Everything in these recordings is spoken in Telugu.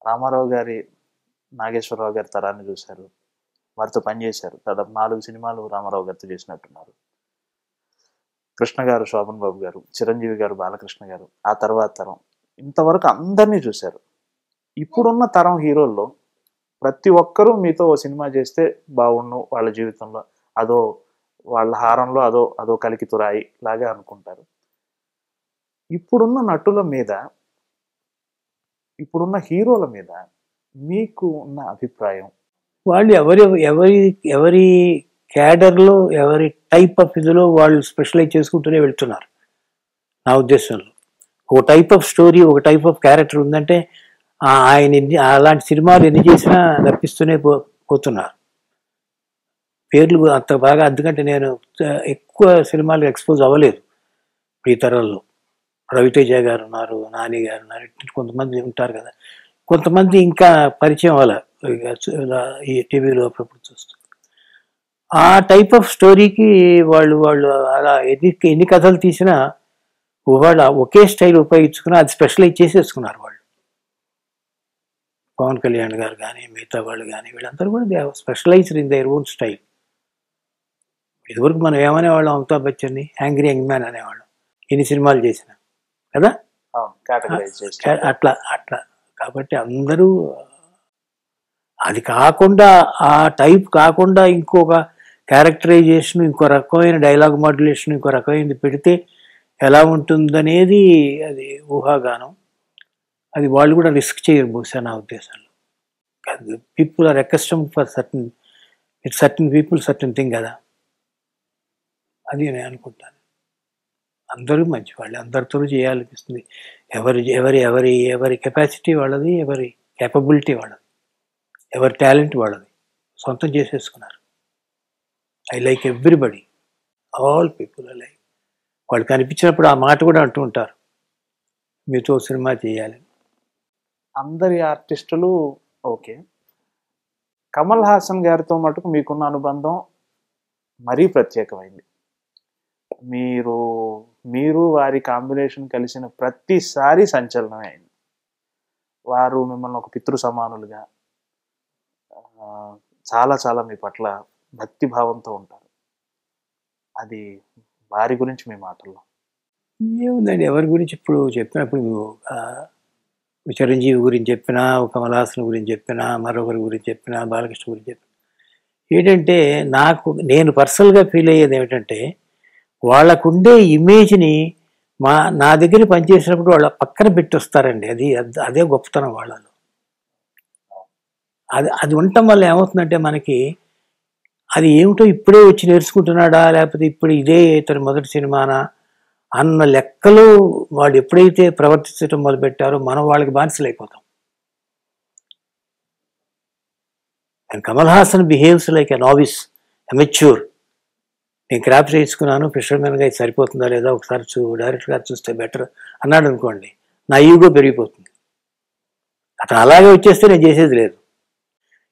రామారావు గారి, నాగేశ్వరరావు గారి తరాన్ని చూశారు, వారితో పనిచేశారు. దాదాపు 4 సినిమాలు రామారావు గారితో చేసినట్టున్నారు. కృష్ణ గారు, శోభన్ బాబు గారు, చిరంజీవి గారు, బాలకృష్ణ గారు, ఆ తర్వాత తరం, ఇంతవరకు అందరినీ చూశారు. ఇప్పుడున్న తరం హీరోల్లో ప్రతి ఒక్కరూ మీతో ఓ సినిమా చేస్తే బాగుండు, వాళ్ళ జీవితంలో అదో, వాళ్ళ హారంలో అదో అదో కలికి తురాయి లాగా అనుకుంటారు. ఇప్పుడున్న నటుల మీద, ఇప్పుడున్న హీరోల మీద మీకు ఉన్న అభిప్రాయం? వాళ్ళు ఎవరి క్యాడర్లో, ఎవరి టైప్ ఆఫ్ ఇదిలో వాళ్ళు స్పెషలైజ్ చేసుకుంటూనే వెళ్తున్నారు. నా ఉద్దేశంలో ఒక టైప్ ఆఫ్ స్టోరీ, ఒక టైప్ ఆఫ్ క్యారెక్టర్ ఉందంటే ఆయన అలాంటి సినిమాలు ఎన్ని చేసినా రప్పిస్తూనే పోతున్నారు. పేర్లు అంత బాగా, ఎందుకంటే నేను ఎక్కువ సినిమాలకు ఎక్స్పోజ్ అవ్వలేదు ఈ తరంలో. రవితేజ గారు ఉన్నారు, నాని గారు ఉన్నారు, కొంతమంది ఉంటారు కదా, కొంతమంది ఇంకా పరిచయం అవ్వాలి ఈ టీవీలో అప్పుడప్పుడు చూస్తూ. ఆ టైప్ ఆఫ్ స్టోరీకి వాళ్ళు అలా ఎన్ని కథలు తీసినా వాళ్ళు ఒకే స్టైల్ ఉపయోగించుకుని అది స్పెషలైజ్ చేసేసుకున్నారు వాళ్ళు. పవన్ కళ్యాణ్ గారు కానీ, మిగతా వాళ్ళు కానీ, వీళ్ళందరూ కూడా they specialized in their own style. ఇదివరకు మనం ఏమనేవాళ్ళం, అమితాబ్ బచ్చన్ని యాంగ్రీ యంగ్ మ్యాన్ అనేవాళ్ళం ఎన్ని సినిమాలు చేసినా కదా. అట్లా కాబట్టి అందరూ అది కాకుండా, ఆ టైప్ కాకుండా ఇంకొక క్యారెక్టరైజేషన్, ఇంకో రకమైన డైలాగ్ మాడ్యులేషన్, ఇంకో రకమైనది పెడితే ఎలా ఉంటుందనేది అది ఊహాగానం. అది వాళ్ళు కూడా రిస్క్ చేయరు బహుశా నా ఉద్దేశంలో. People are accustomed for certain people certain thing కదా, అది నేను అనుకుంటాను. అందరూ మంచివాళ్ళు, అందరితో చేయాలనిపిస్తుంది. ఎవరి కెపాసిటీ వాళ్ళది, ఎవరి కేపబిలిటీ వాళ్ళది, ఎవరి టాలెంట్ వాళ్ళది సొంతం చేసేసుకున్నారు. I like everybody, all people I like. వాళ్ళు కనిపించినప్పుడు ఆ మాట కూడా అంటూ ఉంటారు, మీతో సినిమా చేయాలి. అందరి ఆర్టిస్టులు ఓకే, కమల్ హాసన్ గారితో మటుకు మీకున్న అనుబంధం మరీ ప్రత్యేకమైంది. మీరు వారి కాంబినేషన్ కలిసిన ప్రతిసారి సంచలనమే అయింది. వారు మిమ్మల్ని ఒక పితృ సమానులుగా, చాలా చాలా మీ పట్ల భక్తి భావంతో ఉంటారు. అది వారి గురించి మీ మాటల్లో ఏముందండి, ఎవరి గురించి ఇప్పుడు చెప్పినప్పుడు చిరంజీవి గురించి చెప్పినా, కమల్ హాసన్ గురించి చెప్పినా, మరొకరి గురించి చెప్పినా, బాలకృష్ణ గురించి చెప్పినా, ఏంటంటే నేను పర్సనల్గా ఫీల్ అయ్యేది ఏమిటంటే, వాళ్ళకుండే ఇమేజ్ని నా దగ్గర పనిచేసినప్పుడు వాళ్ళ పక్కన పెట్టి వస్తారండి. అదే గొప్పతనం వాళ్ళలో. అది ఉండటం వల్ల ఏమవుతుందంటే మనకి అది ఏమిటో ఇప్పుడే వచ్చి నేర్చుకుంటున్నాడా, లేకపోతే ఇప్పుడు ఇదే ఇతని మొదటి సినిమానా అన్న లెక్కలో వాళ్ళు ఎప్పుడైతే ప్రవర్తించడం మొదలుపెట్టారో మనం వాళ్ళకి బానిసలైపోతాం. And Kamal Haasan behaves like a novice, amateur. నేను క్రాప్ చేసుకున్నాను, ఫిషర్మెన్గా ఇది సరిపోతుందా లేదా ఒకసారి డైరెక్టర్ గారు చూస్తే బెటర్ అన్నాడు అనుకోండి, నా ఈగో పెరిగిపోతుంది. అతను అలాగే వచ్చేస్తే నేను చేసేది లేదు.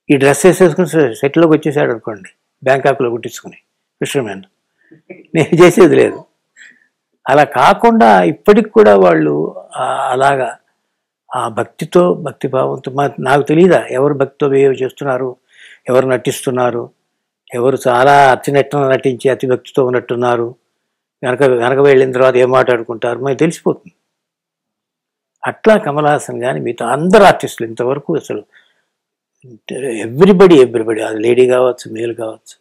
ఈ డ్రెస్ వేసేసుకుని సెట్లోకి వచ్చేసాడు అనుకోండి, బ్యాంకాక్లో కుట్టించుకుని ఫిషర్మెన్, నేను చేసేది లేదు. అలా కాకుండా ఇప్పటికి కూడా వాళ్ళు అలాగా ఆ భక్తిభావంతో నాకు తెలియదా ఎవరు భక్తితో బిహేవ్ చేస్తున్నారు, ఎవరు నటిస్తున్నారు, ఎవరు చాలా నటించి అతి భక్తితో ఉన్నట్టున్నారు, వెనక వెళ్ళిన తర్వాత ఏం మాట్లాడుకుంటారు మనకి తెలిసిపోతుంది. అట్లా కమల్ హాసన్ కానీ మిగతా అందరు ఆర్టిస్టులు ఇంతవరకు అసలు ఎవ్రీబడి అది లేడీ కావచ్చు, మేల్ కావచ్చు,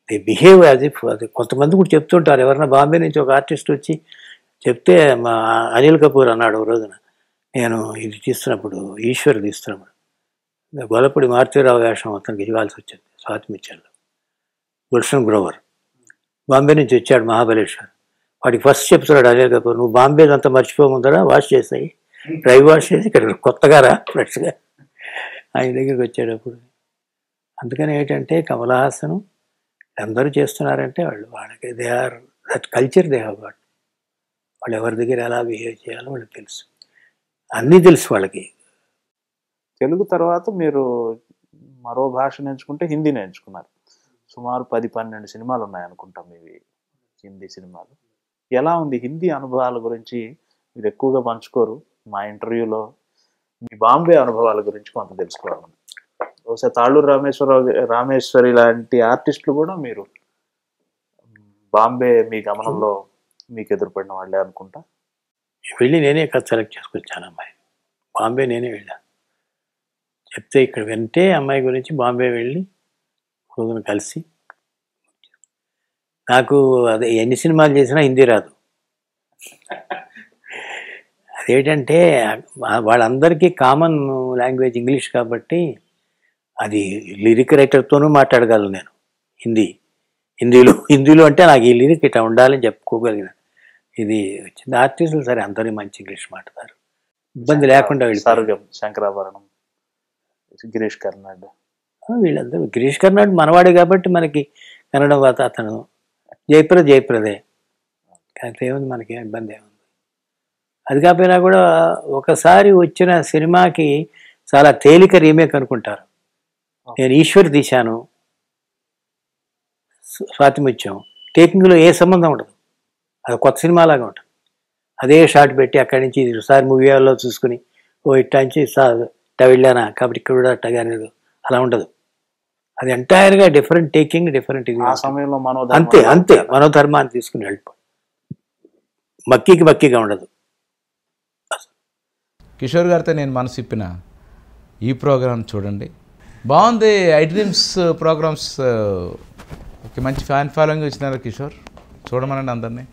దే బిహేవ్ యాజ్ ఇఫ్. అది కొంతమంది కూడా చెప్తుంటారు, ఎవరైనా బాంబే నుంచి ఒక ఆర్టిస్ట్ వచ్చి చెప్తే, మా అనిల్ కపూర్ అన్నాడు ఒక రోజున, నేను ఇది తీస్తున్నప్పుడు, ఈశ్వర్ తీస్తున్నప్పుడు గొల్లపూడి మారుతీరావు వేషం అతనికి ఇవ్వాల్సి వచ్చింది స్వాతిమిత్యంలో. గుల్షన్ గ్రోవర్ బాంబే నుంచి వచ్చాడు, మహాబలేశ్వర్. వాడికి ఫస్ట్ చెప్తున్నాడు అనిల్ కపూర్, నువ్వు బాంబే అంతా మర్చిపోముందరా, వాష్ చేసాయి, డ్రై వాష్ చేసి ఇక్కడ కొత్తగా రా ఫ్రెష్గా ఆయన దగ్గరికి వచ్చేటప్పుడు. అందుకని ఏంటంటే కమల్ హాసన్ అందరూ చేస్తున్నారంటే వాళ్ళకి they are that culture they have got. వాళ్ళు ఎవరి దగ్గర ఎలా బిహేవ్ చేయాలో వాళ్ళకి తెలుసు, అన్నీ తెలుసు వాళ్ళకి. తెలుగు తర్వాత మీరు మరో భాష నేర్చుకుంటే హిందీ నేర్చుకున్నారు. సుమారు 10-12 సినిమాలు ఉన్నాయనుకుంటాం ఇవి హిందీ సినిమాలు. ఎలా ఉంది హిందీ అనుభవాల గురించి మీరు ఎక్కువగా పంచుకోరు. మా ఇంటర్వ్యూలో మీ బాంబే అనుభవాల గురించి కొంత తెలుసుకోవాలి. బహుశా తాళ్ళూరు రామేశ్వరి లాంటి ఆర్టిస్టులు కూడా మీరు బాంబే మీ గమనంలో మీకు ఎదురుపడిన వాళ్ళే అనుకుంటా. వెళ్ళి నేనే కథ సెలెక్ట్ చేసుకొచ్చాను అమ్మాయి. బాంబే నేనే వెళ్ళాను. చెప్తే ఇక్కడ వింటే అమ్మాయి గురించి బాంబే వెళ్ళి రోజున కలిసి, నాకు అదే ఎన్ని సినిమాలు చేసినా హిందీ రాదు. అదేంటంటే వాళ్ళందరికీ కామన్ లాంగ్వేజ్ ఇంగ్లీష్ కాబట్టి అది లిరిక్ రైటర్తోనూ మాట్లాడగలను నేను హిందీలో అంటే నాకు ఈ లిరిక్ ఇట్లా ఉండాలని చెప్పుకోగలిగిన ఇది వచ్చింది. ఆర్టిస్టులు సరే అందరూ మంచి ఇంగ్లీష్ మాట్లాడతారు, ఇబ్బంది లేకుండా వెళ్ళి. శంకరాభరణం, గిరీష్ కర్నాడ్, వీళ్ళందరూ గిరీష్ కర్నాడ్ మనవాడే కాబట్టి మనకి కన్నడం వాత అతను జయప్రదే అయితే ఏముంది, మనకి ఇబ్బంది ఏముంది. అది కాకపోయినా కూడా ఒకసారి వచ్చిన సినిమాకి చాలా తేలిక రీమేక్ అనుకుంటారు. నేను ఈశ్వర్ తీశాను, స్వాతిముత్యం, టేకింగ్లో ఏ సంబంధం ఉండదు, అది కొత్త సినిమాలాగా ఉంటుంది. అదే షాట్ పెట్టి అక్కడి నుంచి ఒకసారి మూవీ హాల్లో చూసుకుని ఇట్టా నుంచి ఇట్టా వెళ్ళానా కాబట్టి ఇక్కడ కూడా అట్టగానే అలా ఉండదు. అది ఎంటైర్గా డిఫరెంట్ టేకింగ్, డిఫరెంట్ ఇది. ఆ సమయంలో అంతే మనోధర్మాన్ని తీసుకుని వెళ్ళిపో, మక్కిగా ఉండదు. కిషోర్ గారితో నేను మనసు ఇప్పిన ఈ ప్రోగ్రామ్ చూడండి, బాగుంది. ఐ డ్రీమ్స్ ప్రోగ్రామ్స్ మంచి ఫ్యాన్ ఫాలోయింగ్ వచ్చినారు కిషోర్, చూడమనండి అందరినీ.